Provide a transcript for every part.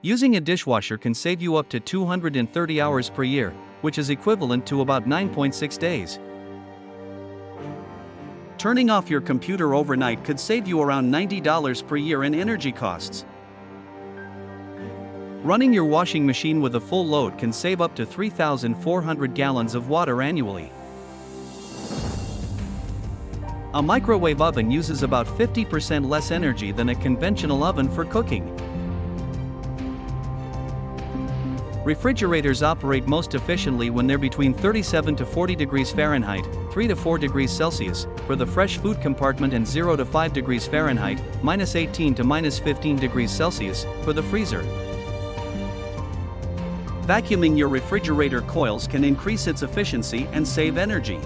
Using a dishwasher can save you up to 230 hours per year, which is equivalent to about 9.6 days. Turning off your computer overnight could save you around $90 per year in energy costs. Running your washing machine with a full load can save up to 3,400 gallons of water annually. A microwave oven uses about 50% less energy than a conventional oven for cooking. Refrigerators operate most efficiently when they're between 37 to 40 degrees Fahrenheit, 3 to 4 degrees Celsius, for the fresh food compartment and 0 to 5 degrees Fahrenheit, minus 18 to minus 15 degrees Celsius, for the freezer. Vacuuming your refrigerator coils can increase its efficiency and save energy.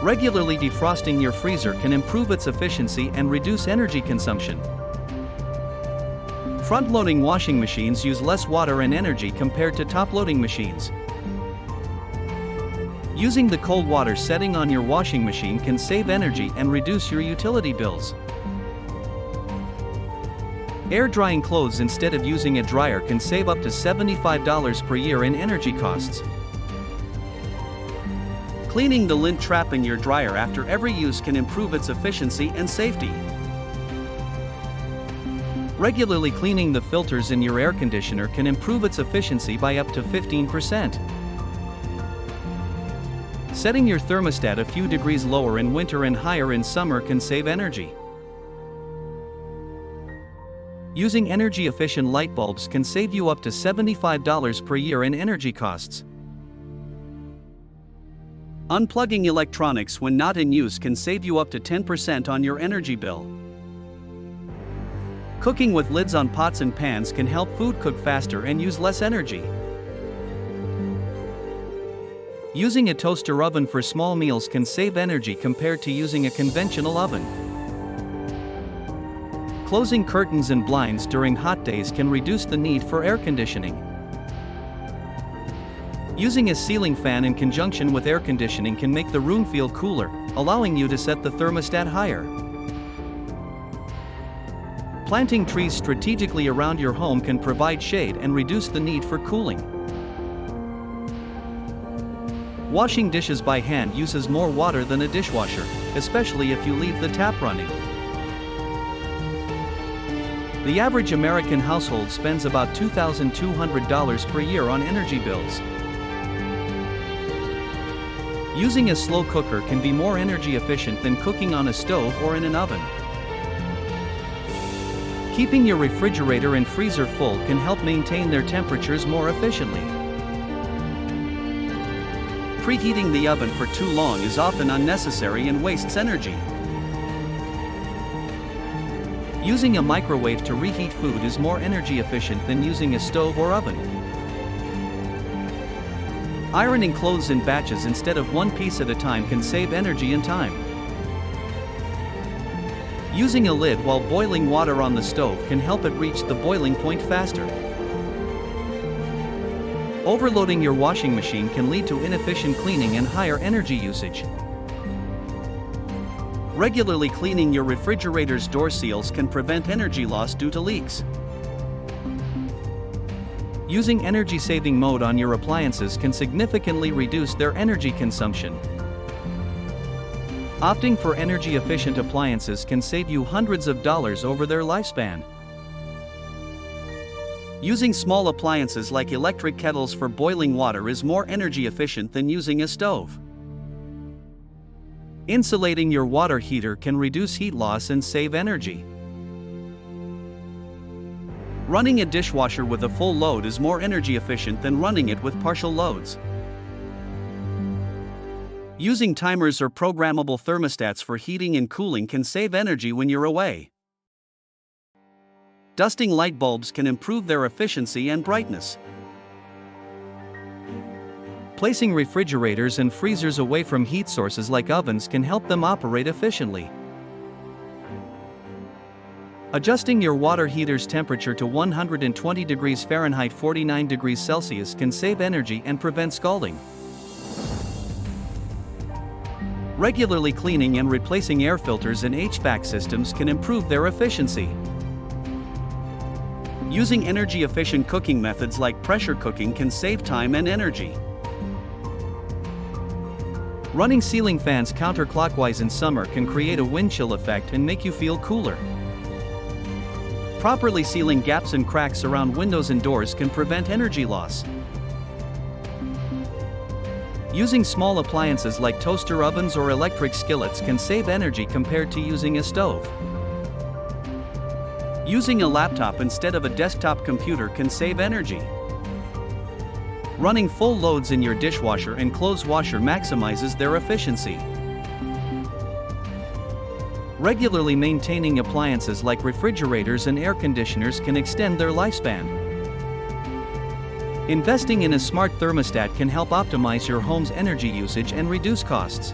Regularly defrosting your freezer can improve its efficiency and reduce energy consumption. Front-loading washing machines use less water and energy compared to top-loading machines. Using the cold water setting on your washing machine can save energy and reduce your utility bills. Air drying clothes instead of using a dryer can save up to $75 per year in energy costs. Cleaning the lint trap in your dryer after every use can improve its efficiency and safety. Regularly cleaning the filters in your air conditioner can improve its efficiency by up to 15%. Setting your thermostat a few degrees lower in winter and higher in summer can save energy. Using energy-efficient light bulbs can save you up to $75 per year in energy costs. Unplugging electronics when not in use can save you up to 10% on your energy bill. Cooking with lids on pots and pans can help food cook faster and use less energy. Using a toaster oven for small meals can save energy compared to using a conventional oven. Closing curtains and blinds during hot days can reduce the need for air conditioning. Using a ceiling fan in conjunction with air conditioning can make the room feel cooler, allowing you to set the thermostat higher. Planting trees strategically around your home can provide shade and reduce the need for cooling. Washing dishes by hand uses more water than a dishwasher, especially if you leave the tap running. The average American household spends about $2,200 per year on energy bills. Using a slow cooker can be more energy efficient than cooking on a stove or in an oven. Keeping your refrigerator and freezer full can help maintain their temperatures more efficiently. Preheating the oven for too long is often unnecessary and wastes energy. Using a microwave to reheat food is more energy efficient than using a stove or oven. Ironing clothes in batches instead of one piece at a time can save energy and time. Using a lid while boiling water on the stove can help it reach the boiling point faster. Overloading your washing machine can lead to inefficient cleaning and higher energy usage. Regularly cleaning your refrigerator's door seals can prevent energy loss due to leaks. Using energy-saving mode on your appliances can significantly reduce their energy consumption. Opting for energy-efficient appliances can save you hundreds of dollars over their lifespan. Using small appliances like electric kettles for boiling water is more energy efficient than using a stove. Insulating your water heater can reduce heat loss and save energy. Running a dishwasher with a full load is more energy efficient than running it with partial loads. Using timers or programmable thermostats for heating and cooling can save energy when you're away. Dusting light bulbs can improve their efficiency and brightness. Placing refrigerators and freezers away from heat sources like ovens can help them operate efficiently. Adjusting your water heater's temperature to 120 degrees Fahrenheit 49 degrees Celsius can save energy and prevent scalding. Regularly cleaning and replacing air filters in HVAC systems can improve their efficiency. Using energy-efficient cooking methods like pressure cooking can save time and energy. Running ceiling fans counterclockwise in summer can create a wind chill effect and make you feel cooler. Properly sealing gaps and cracks around windows and doors can prevent energy loss. Using small appliances like toaster ovens or electric skillets can save energy compared to using a stove. Using a laptop instead of a desktop computer can save energy. Running full loads in your dishwasher and clothes washer maximizes their efficiency. Regularly maintaining appliances like refrigerators and air conditioners can extend their lifespan. Investing in a smart thermostat can help optimize your home's energy usage and reduce costs.